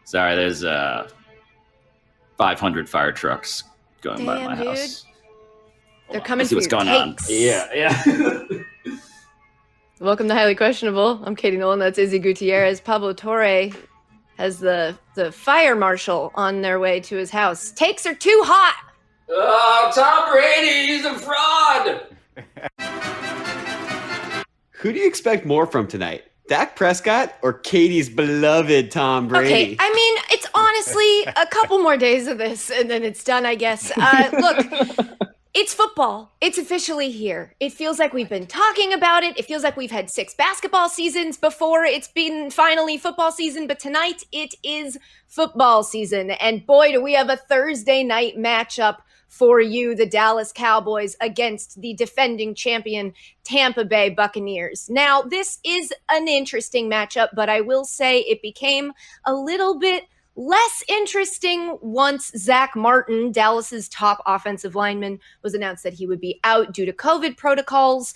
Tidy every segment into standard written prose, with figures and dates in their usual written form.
Sorry, there's 500 fire trucks going by my house. They're coming see for what's your going takes. on. Yeah. Welcome to Highly Questionable. I'm Katie Nolan. That's Izzy Gutierrez. Pablo Torre has the fire marshal on their way to his house. Takes are too hot. Tom Brady, he's a fraud. Who do you expect more from tonight? Dak Prescott or Katie's beloved Tom Brady? Okay, I mean, it's honestly a couple more days of this and then it's done, I guess. Look, it's football. It's officially here. It feels like we've been talking about it. It feels like we've had 6 basketball seasons before it's been finally football season. But tonight it is football season. And boy, do we have a Thursday night matchup for you, the Dallas Cowboys against the defending champion Tampa Bay Buccaneers. Now, this is an interesting matchup, but I will say it became a little bit less interesting once Zach Martin, Dallas's top offensive lineman, was announced that he would be out due to COVID protocols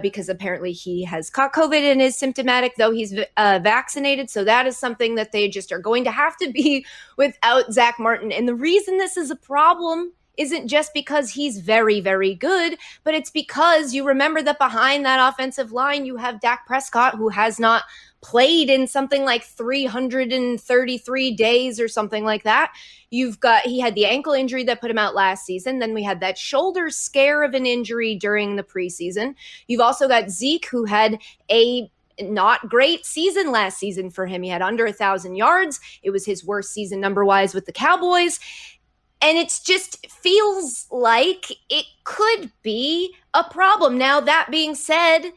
because apparently he has caught COVID and is symptomatic, though he's vaccinated. So that is something that they just are going to have to be without Zach Martin. And the reason this is a problem isn't just because he's very, very good, but it's because you remember that behind that offensive line, you have Dak Prescott, who has not played in something like 333 days or something like that. He had the ankle injury that put him out last season. Then we had that shoulder scare of an injury during the preseason. You've also got Zeke, who had a not great season last season for him. He had under 1,000 yards. It was his worst season number-wise with the Cowboys. And it's just feels like it could be a problem. Now, that being said,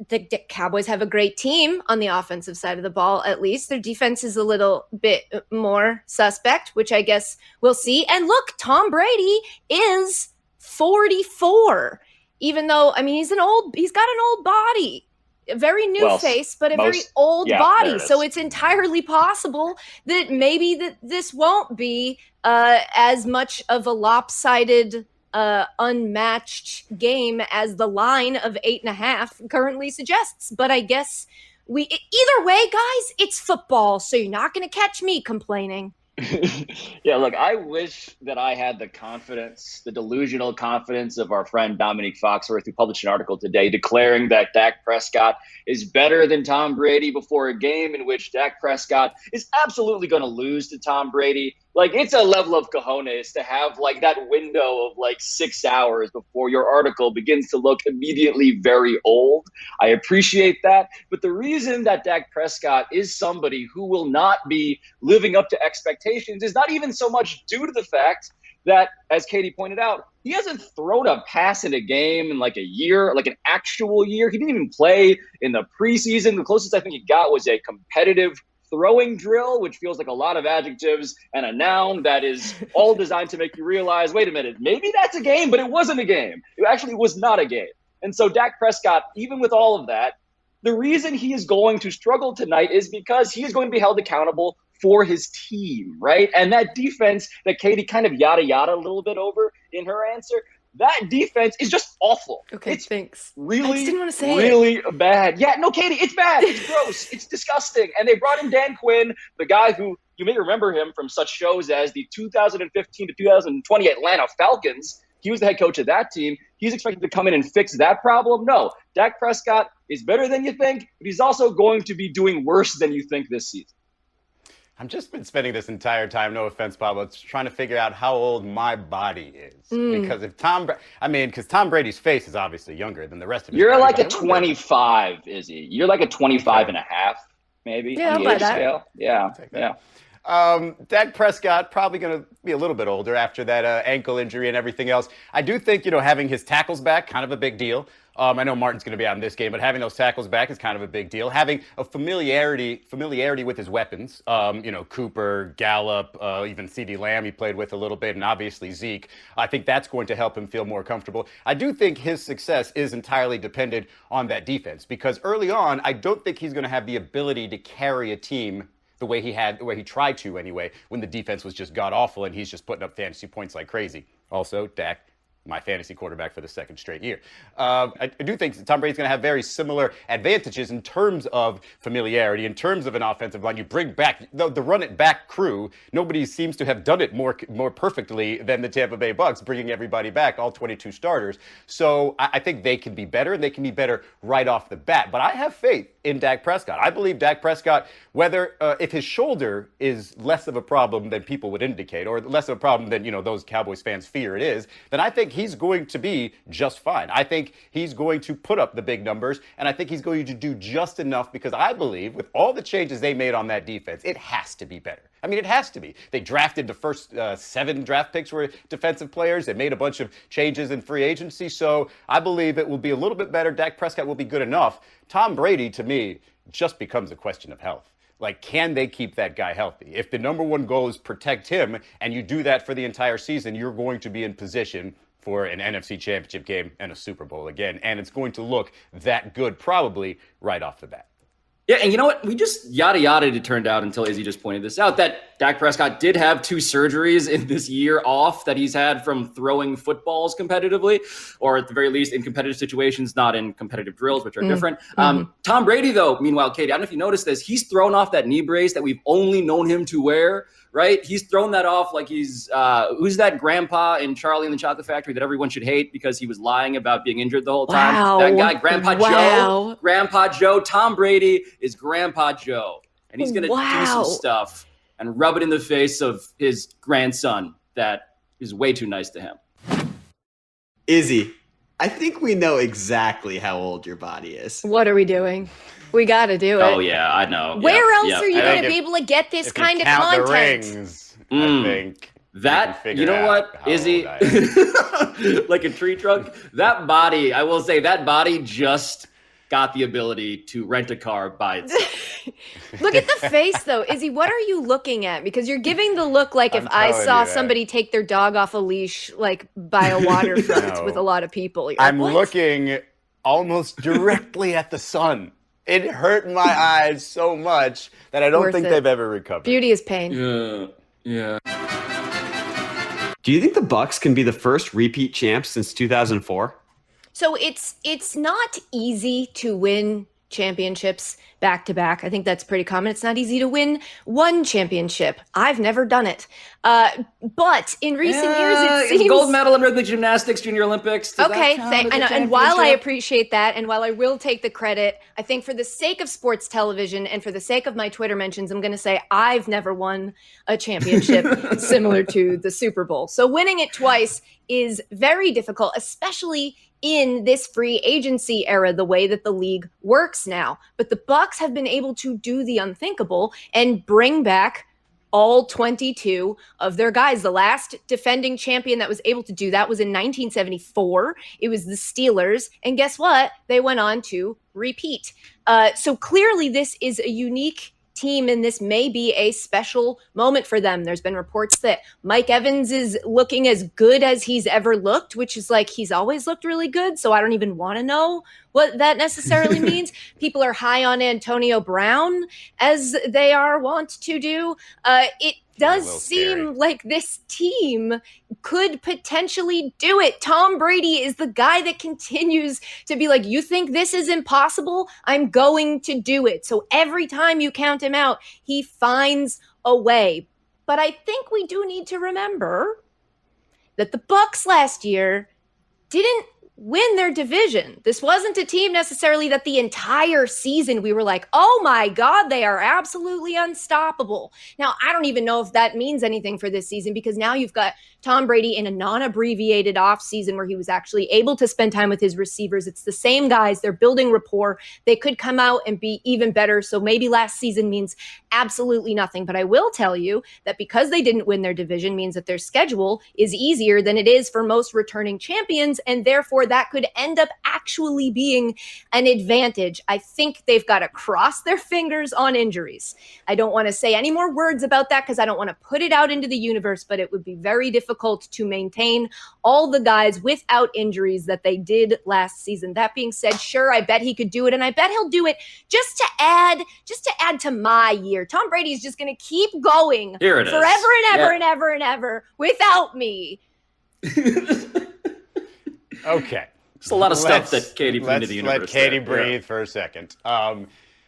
the Cowboys have a great team on the offensive side of the ball, at least. Their defense is a little bit more suspect, which I guess we'll see. And look, Tom Brady is 44, even though, I mean, he's got an old body. A very new face, but a very old body. So it's entirely possible that maybe this won't be as much of a lopsided, unmatched game as the line of 8.5 currently suggests. But I guess either way, guys, it's football. So you're not going to catch me complaining. Yeah, look, I wish that I had the confidence, the delusional confidence of our friend Dominique Foxworth, who published an article today declaring that Dak Prescott is better than Tom Brady before a game in which Dak Prescott is absolutely going to lose to Tom Brady. Like, it's a level of cojones to have like that window of like 6 hours before your article begins to look immediately very old. I appreciate that. But the reason that Dak Prescott is somebody who will not be living up to expectations is not even so much due to the fact that, as Katie pointed out, he hasn't thrown a pass in a game in like a year, like an actual year. He didn't even play in the preseason. The closest I think he got was a competitive throwing drill, which feels like a lot of adjectives and a noun that is all designed to make you realize, wait a minute, maybe that's a game, but it wasn't a game. It actually was not a game. And so Dak Prescott, even with all of that, the reason he is going to struggle tonight is because he is going to be held accountable for his team, right? And that defense that Katie kind of yada a little bit over in her answer, that defense is just awful. Okay, it's thanks. Really, I just didn't want to say really bad. Yeah, no, Katie, it's bad. It's gross. It's disgusting. And they brought in Dan Quinn, the guy who you may remember him from such shows as the 2015 to 2020 Atlanta Falcons. He was the head coach of that team. He's expected to come in and fix that problem. No, Dak Prescott is better than you think, but he's also going to be doing worse than you think this season. I've just been spending this entire time, no offense, Pablo, trying to figure out how old my body is. Because if because Tom Brady's face is obviously younger than the rest of his You're body. like a 25, Izzy. You're like a 25 and a half, maybe, Yeah, on the I'll age buy that. scale. Yeah, yeah. Dak Prescott probably going to be a little bit older after that ankle injury and everything else. I do think, having his tackles back, kind of a big deal. I know Martin's going to be out in this game, but having those tackles back is kind of a big deal. Having a familiarity with his weapons, Cooper, Gallup, even CeeDee Lamb he played with a little bit, and obviously Zeke. I think that's going to help him feel more comfortable. I do think his success is entirely dependent on that defense, because early on, I don't think he's going to have the ability to carry a team the way he tried to anyway, when the defense was just god-awful and he's just putting up fantasy points like crazy. Also, Dak my fantasy quarterback for the second straight year. I do think Tom Brady's going to have very similar advantages in terms of familiarity, in terms of an offensive line. You bring back the run it back crew. Nobody seems to have done it more perfectly than the Tampa Bay Bucks, bringing everybody back, all 22 starters. So I think they can be better, and they can be better right off the bat. But I have faith in Dak Prescott. I believe Dak Prescott, whether if his shoulder is less of a problem than people would indicate, or less of a problem than those Cowboys fans fear it is, then I think he's going to be just fine. I think he's going to put up the big numbers, and I think he's going to do just enough, because I believe with all the changes they made on that defense, it has to be better. I mean, it has to be. They drafted the first 7 draft picks were defensive players. They made a bunch of changes in free agency. So I believe it will be a little bit better. Dak Prescott will be good enough. Tom Brady, to me, just becomes a question of health. Like, can they keep that guy healthy? If the number one goal is protect him, and you do that for the entire season, you're going to be in position for an NFC Championship game and a Super Bowl again. And it's going to look that good probably right off the bat. Yeah, and you know what? We just yada-yada'd it turned out until Izzy just pointed this out, that Dak Prescott did have 2 surgeries in this year off that he's had from throwing footballs competitively, or at the very least in competitive situations, not in competitive drills, which are different. Tom Brady, though, meanwhile, Katie, I don't know if you noticed this, he's thrown off that knee brace that we've only known him to wear, right? He's thrown that off like he's, who's that grandpa in Charlie and the Chocolate Factory that everyone should hate because he was lying about being injured the whole time? Wow. That guy, Grandpa Joe, Tom Brady is Grandpa Joe. And he's going to do some stuff and rub it in the face of his grandson that is way too nice to him. Izzy, I think we know exactly how old your body is. What are we doing? We got to do it. Oh, yeah, I know. Where else are you going to be able to get this kind of content? The rings, I think. That, you know what, Izzy, like a tree trunk, that body, I will say, that body just got the ability to rent a car by itself. Look at the face, though. Izzy, what are you looking at? Because you're giving the look like if I saw somebody take their dog off a leash, like by a waterfront with a lot of people. I'm looking almost directly at the sun. It hurt my eyes so much that I don't think they've ever recovered. Beauty is pain. Yeah. Do you think the Bucks can be the first repeat champs since 2004? So it's not easy to win championships back to back. I think that's pretty common. It's not easy to win one championship. I've never done it. But in recent years, it seems... gold medal in rhythmic gymnastics, Junior Olympics. And while I appreciate that, and while I will take the credit, I think for the sake of sports television and for the sake of my Twitter mentions, I'm going to say I've never won a championship similar to the Super Bowl. So winning it twice is very difficult, especially in this free agency era, the way that the league works now. But the Bucks have been able to do the unthinkable and bring back all 22 of their guys. The last defending champion that was able to do that was in 1974. It was the Steelers. And guess what? They went on to repeat. So clearly this is a unique team, and this may be a special moment for them. There's been reports that Mike Evans is looking as good as he's ever looked, which is like he's always looked really good, so I don't even want to know what that necessarily means. People are high on Antonio Brown, as they are wont to do. It does seem like this team could potentially do it. Tom Brady is the guy that continues to be like, you think this is impossible? I'm going to do it. So every time you count him out, he finds a way. But I think we do need to remember that the Bucks last year didn't win their division. This wasn't a team necessarily that the entire season we were like, oh my God, they are absolutely unstoppable. Now, I don't even know if that means anything for this season, because now you've got Tom Brady in a non-abbreviated offseason where he was actually able to spend time with his receivers. It's the same guys. They're building rapport. They could come out and be even better. So maybe last season means absolutely nothing. But I will tell you that because they didn't win their division means that their schedule is easier than it is for most returning champions. And therefore, that could end up actually being an advantage. I think they've got to cross their fingers on injuries. I don't want to say any more words about that because I don't want to put it out into the universe, but it would be very difficult to maintain all the guys without injuries that they did last season. That being said, sure, I bet he could do it, and I bet he'll do it just to add to my year. Tom Brady's just going to keep going forever and ever and ever and ever without me. Okay. Just a lot of stuff that Katie put into the universe. Let Katie there. breathe for a second.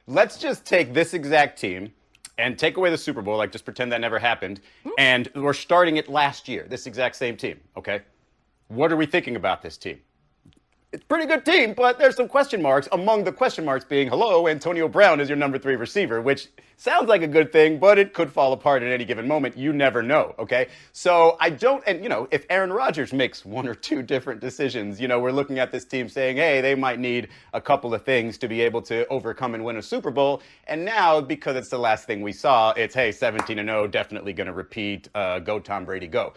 Let's just take this exact team and take away the Super Bowl, like just pretend that never happened, and we're starting it last year, this exact same team, okay? What are we thinking about this team? It's a pretty good team, but there's some question marks, among the question marks being, hello, Antonio Brown is your number 3 receiver, which sounds like a good thing, but it could fall apart at any given moment. You never know, okay? So I don't, and if Aaron Rodgers makes 1 or 2 different decisions, we're looking at this team saying, hey, they might need a couple of things to be able to overcome and win a Super Bowl. And now, because it's the last thing we saw, it's, hey, 17-0, definitely going to repeat, go Tom Brady, go.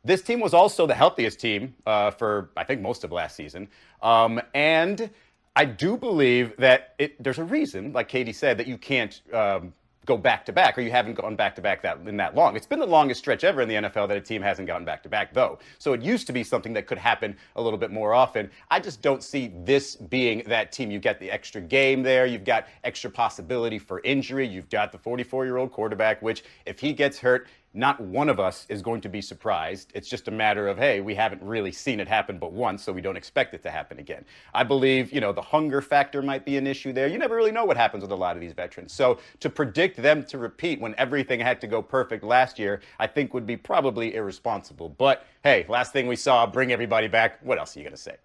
This team was also the healthiest team for, I think, most of last season. And I do believe that there's a reason, like Katie said, that you can't go back-to-back, or you haven't gone back-to-back in that long. It's been the longest stretch ever in the NFL that a team hasn't gotten back-to-back, though. So it used to be something that could happen a little bit more often. I just don't see this being that team. You get the extra game there. You've got extra possibility for injury. You've got the 44-year-old quarterback, which, if he gets hurt, not one of us is going to be surprised. It's just a matter of, hey, we haven't really seen it happen but once, so we don't expect it to happen again. I believe, the hunger factor might be an issue there. You never really know what happens with a lot of these veterans. So to predict them to repeat when everything had to go perfect last year, I think would be probably irresponsible. But, hey, last thing we saw, bring everybody back. What else are you going to say?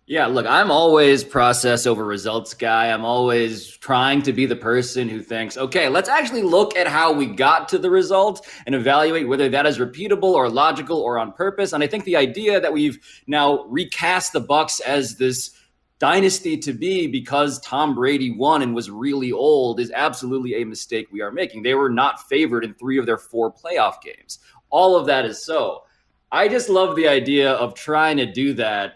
Yeah, look, I'm always process over results guy. I'm always trying to be the person who thinks, okay, let's actually look at how we got to the result and evaluate whether that is repeatable or logical or on purpose. And I think the idea that we've now recast the Bucs as this dynasty to be because Tom Brady won and was really old is absolutely a mistake we are making. They were not favored in 3 of their 4 playoff games. All of that is so. I just love the idea of trying to do that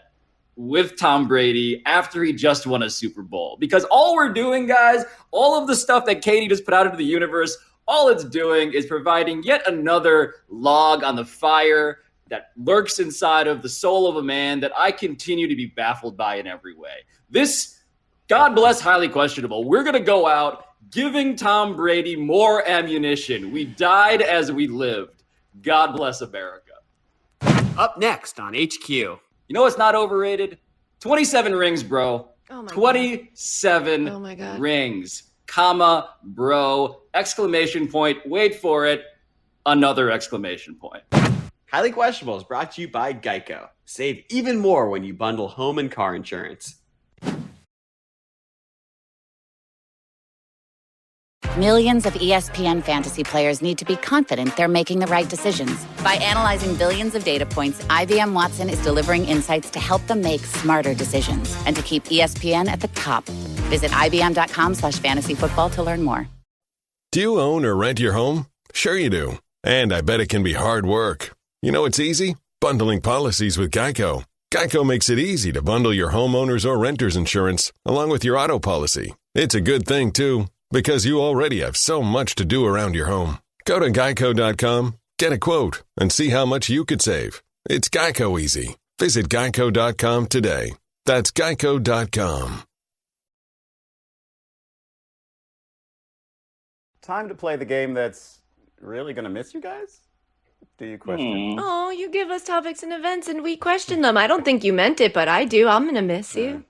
with Tom Brady after he just won a Super Bowl. Because all we're doing, guys, all of the stuff that Katie just put out into the universe, all it's doing is providing yet another log on the fire that lurks inside of the soul of a man that I continue to be baffled by in every way. This, God bless, highly questionable. We're going to go out giving Tom Brady more ammunition. We died as we lived. God bless America. Up next on HQ. You know what's not overrated? 27 rings, bro. Oh my 27 Oh my God. rings, comma, bro, exclamation point. Wait for it. Another exclamation point. Highly Questionable is brought to you by Geico. Save even more when you bundle home and car insurance. Millions of ESPN fantasy players need to be confident they're making the right decisions. By analyzing billions of data points, IBM Watson is delivering insights to help them make smarter decisions and to keep ESPN at the top. Visit IBM.com/fantasyfootball to learn more. Do you own or rent your home? Sure you do. And I bet it can be hard work. You know it's easy? Bundling policies with Geico. Geico makes it easy to bundle your homeowner's or renter's insurance along with your auto policy. It's a good thing, too, because you already have so much to do around your home. Go to geico.com, get a quote, and see how much you could save. It's Geico easy. Visit geico.com today. That's geico.com. Time to play the game that's really going to miss you guys? Do you question? Oh, you give us topics and events and we question them. I don't think you meant it, but I do. I'm going to miss you.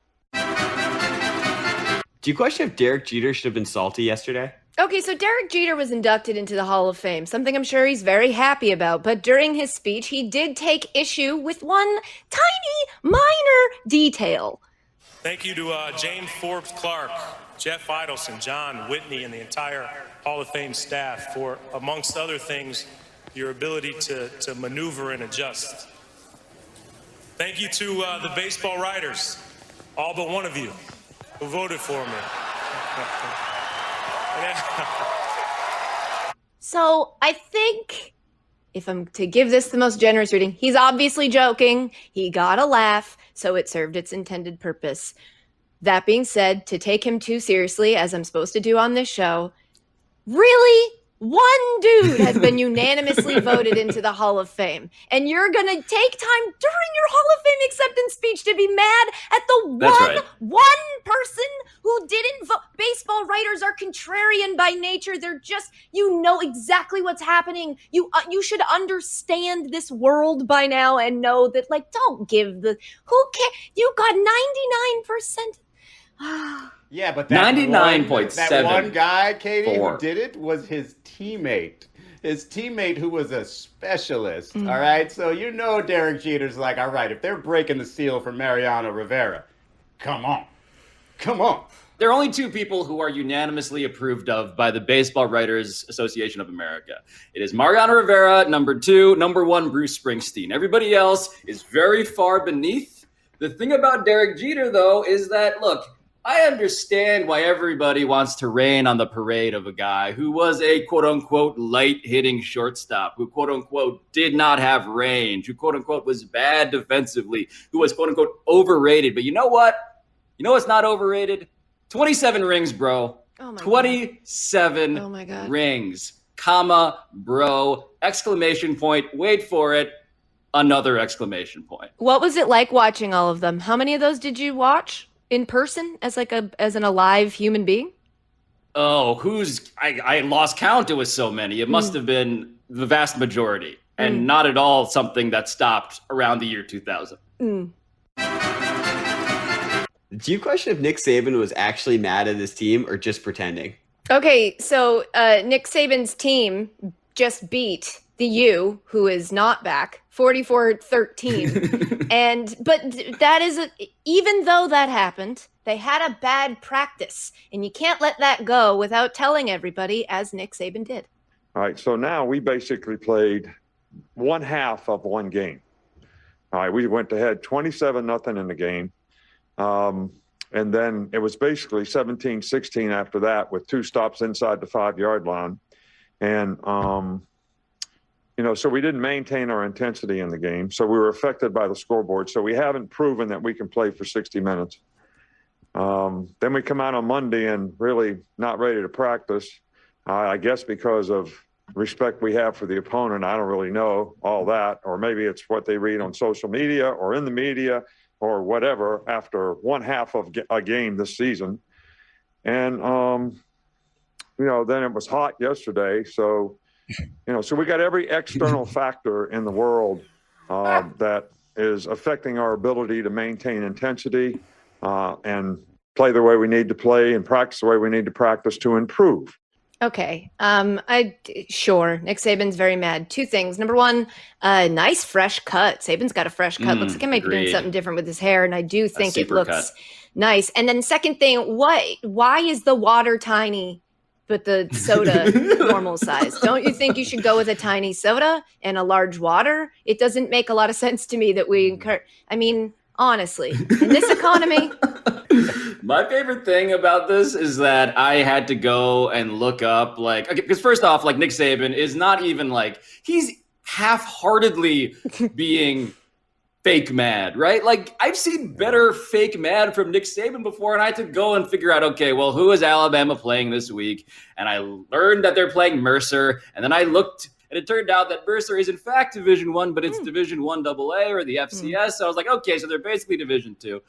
Do you question if Derek Jeter should have been salty yesterday? Okay, so Derek Jeter was inducted into the Hall of Fame, something I'm sure he's very happy about. But during his speech, he did take issue with one tiny, minor detail. Thank you to James Forbes Clark, Jeff Idelson, John Whitney, and the entire Hall of Fame staff for, amongst other things, your ability to maneuver and adjust. Thank you to the baseball writers, all but one of you, who voted for me. So I think, if I'm to give this the most generous reading, he's obviously joking. He got a laugh, so it served its intended purpose. That being said, to take him too seriously, as I'm supposed to do on this show, really, One dude has been unanimously voted into the Hall of Fame. And you're going to take time during your Hall of Fame acceptance speech to be mad at the one person who didn't vote. Baseball writers are contrarian by nature. They're just, you know exactly what's happening. You should understand this world by now and know that, like, don't give who cares? You got 99%. Yeah, but that 99.7. That one guy, Katie, who did it was his teammate. His teammate who was a specialist, all right? So you know Derek Jeter's like, all right, if they're breaking the seal for Mariano Rivera, come on. Come on. There are only two people who are unanimously approved of by the Baseball Writers Association of America. It is Mariano Rivera, number 2, number 1, Bruce Springsteen. Everybody else is very far beneath. The thing about Derek Jeter, though, is that, look, I understand why everybody wants to rain on the parade of a guy who was a quote-unquote light-hitting shortstop, who quote-unquote did not have range, who quote-unquote was bad defensively, who was quote-unquote overrated. But you know what? You know what's not overrated? 27 rings, bro. Oh my 27 God. Oh my God. rings, comma, bro, exclamation point, wait for it, another exclamation point. What was it like watching all of them? How many of those did you watch in person as an alive human being? Oh, I lost count. It was so many. It must have been the vast majority, and not at all something that stopped around the year 2000. Do you question if Nick Saban was actually mad at his team or just pretending? Okay, so Nick Saban's team just beat the U, who is not back, 44-13. But that is, even though that happened, they had a bad practice. And you can't let that go without telling everybody, as Nick Saban did. All right, so now we basically played one half of one game. All right, we went ahead 27-0 in the game. And then it was basically 17-16 after that with 2 stops inside the 5-yard line. And, so we didn't maintain our intensity in the game. So we were affected by the scoreboard. So we haven't proven that we can play for 60 minutes. Then we come out on Monday and really not ready to practice. I guess because of respect we have for the opponent. I don't really know all that. Or maybe it's what they read on social media or in the media or whatever after one half of a game this season. And, then it was hot yesterday. So, so we got every external factor in the world that is affecting our ability to maintain intensity and play the way we need to play and practice the way we need to practice to improve. Okay. Sure. Nick Saban's very mad. 2 things. Number 1, nice fresh cut. Saban's got a fresh cut. Looks like he might be doing something different with his hair, and I do think it looks nice. And then second thing, why is the water tiny but the soda normal size? Don't you think you should go with a tiny soda and a large water? It doesn't make a lot of sense to me that we encourage. I mean, honestly, in this economy. My favorite thing about this is that I had to go and look up, because first off, Nick Saban is not even he's half-heartedly being fake mad, right? I've seen better fake mad from Nick Saban before, and I had to go and figure out, okay, well, who is Alabama playing this week? And I learned that they're playing Mercer, and then I looked, and it turned out that Mercer is in fact Division I, but it's Division I AA or the FCS. So I was like, okay, so they're basically Division II.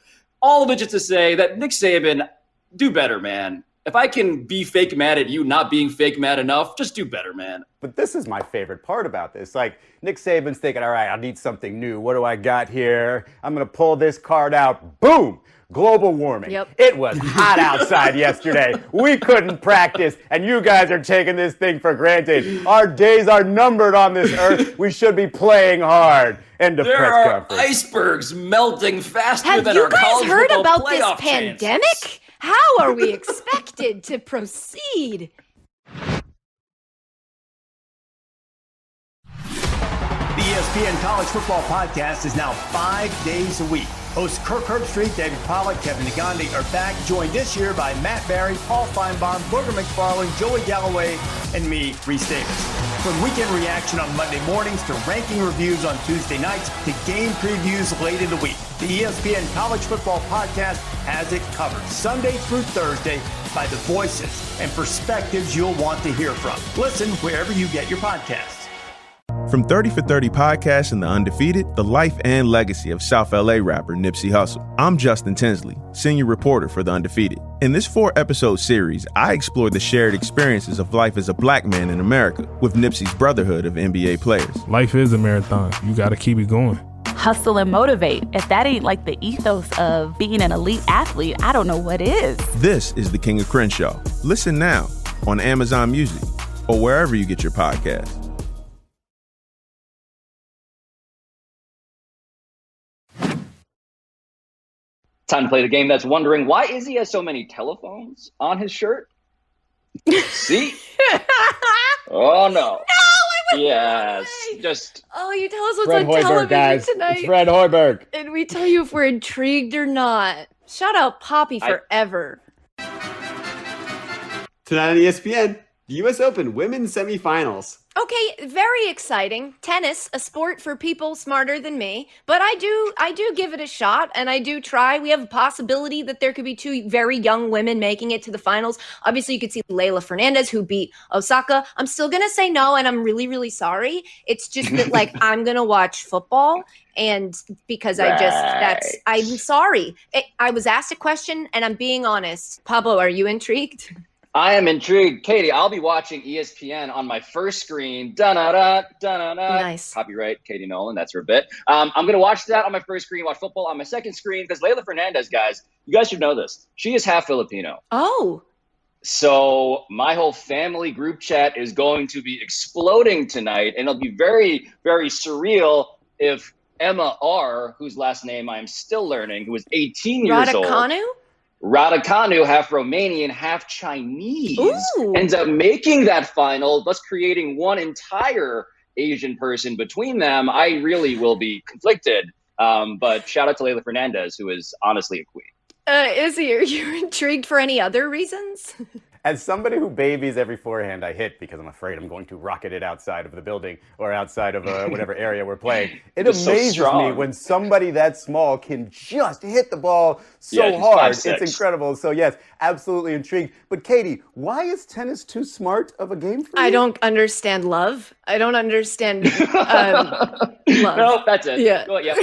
All of it just to say that Nick Saban, do better, man. If I can be fake mad at you not being fake mad enough, just do better, man. But this is my favorite part about this. Nick Saban's thinking, all right, I need something new. What do I got here? I'm going to pull this card out. Boom! Global warming. Yep. It was hot outside yesterday. We couldn't practice, and you guys are taking this thing for granted. Our days are numbered on this earth. We should be playing hard. End of there press are conference. Icebergs melting faster Have than you our guys college heard football about this playoff pandemic? chances. How are we expected to proceed? The ESPN College Football Podcast is now 5 days a week. Hosts Kirk Herbstreit, David Pollack, Kevin Negandhi are back, joined this year by Matt Barry, Paul Feinbaum, Booger McFarland, Joey Galloway, and me, Reese Davis. From weekend reaction on Monday mornings to ranking reviews on Tuesday nights to game previews late in the week, the ESPN College Football Podcast has it covered Sunday through Thursday by the voices and perspectives you'll want to hear from. Listen wherever you get your podcasts. From 30 for 30 Podcast and The Undefeated, the life and legacy of South LA rapper Nipsey Hussle. I'm Justin Tinsley, senior reporter for The Undefeated. In this 4-episode series, I explore the shared experiences of life as a black man in America with Nipsey's brotherhood of NBA players. Life is a marathon. You got to keep it going. Hustle and motivate. If that ain't like the ethos of being an elite athlete, I don't know what is. This is The King of Crenshaw. Listen now on Amazon Music or wherever you get your podcasts. Time to play the game that's wondering, why Izzy has so many telephones on his shirt? See? Oh, no. Yes, just. Oh, you tell us what's Fred on Hoiberg, television guys. tonight. It's Fred Hoiberg. And we tell you if we're intrigued or not. Shout out Poppy forever. Tonight on ESPN, the U.S. Open women's semifinals. Okay, very exciting. Tennis, a sport for people smarter than me, but I do give it a shot and I do try. We have a possibility that there could be two very young women making it to the finals. Obviously, you could see Leylah Fernandez, who beat Osaka. I'm still going to say no, and I'm really, really sorry. It's just that, like, I'm going to watch football, and because I'm sorry. I was asked a question, and I'm being honest. Pablo, are you intrigued? I am intrigued. Katie, I'll be watching ESPN on my first screen. Da-na-da, da-na-da. Nice. Copyright Katie Nolan. That's her bit. I'm going to watch that on my first screen, watch football on my second screen, because Leylah Fernandez, guys, you guys should know this. She is half Filipino. Oh. So my whole family group chat is going to be exploding tonight, and it'll be very, very surreal if Emma R., whose last name I'm still learning, who is 18 years old. Raducanu, half Romanian, half Chinese, ends up making that final, thus creating one entire Asian person between them. I really will be conflicted. But shout out to Leylah Fernandez, who is honestly a queen. Izzy, are you intrigued for any other reasons? As somebody who babies every forehand I hit because I'm afraid I'm going to rocket it outside of the building or outside of whatever area we're playing, it amazes me when somebody that small can just hit the ball so hard. 5'6". It's incredible. So yes, absolutely intrigued. But Katie, why is tennis too smart of a game for you? I don't understand love. I don't understand love. No, that's it. Yeah. Go, yep.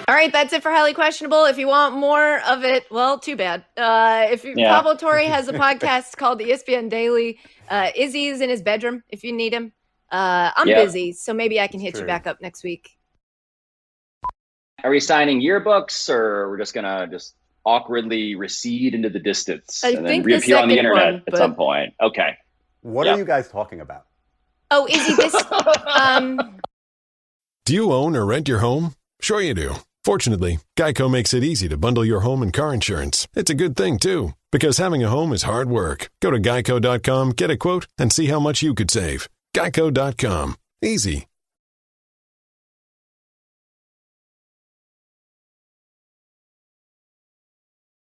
All right, that's it for Highly Questionable. If you want more of it, well, too bad. Pablo Torre has a podcast called ESPN Daily. Izzy is in his bedroom if you need him. I'm busy, so maybe I can hit you back up next week. Are we signing yearbooks, or we're just gonna awkwardly recede into the distance and then reappear on the internet at some point? Okay. What are you guys talking about? Oh, Izzy, this. Do you own or rent your home? Sure you do. Fortunately, Geico makes it easy to bundle your home and car insurance. It's a good thing, too, because having a home is hard work. Go to geico.com, get a quote, and see how much you could save. Geico.com. Easy.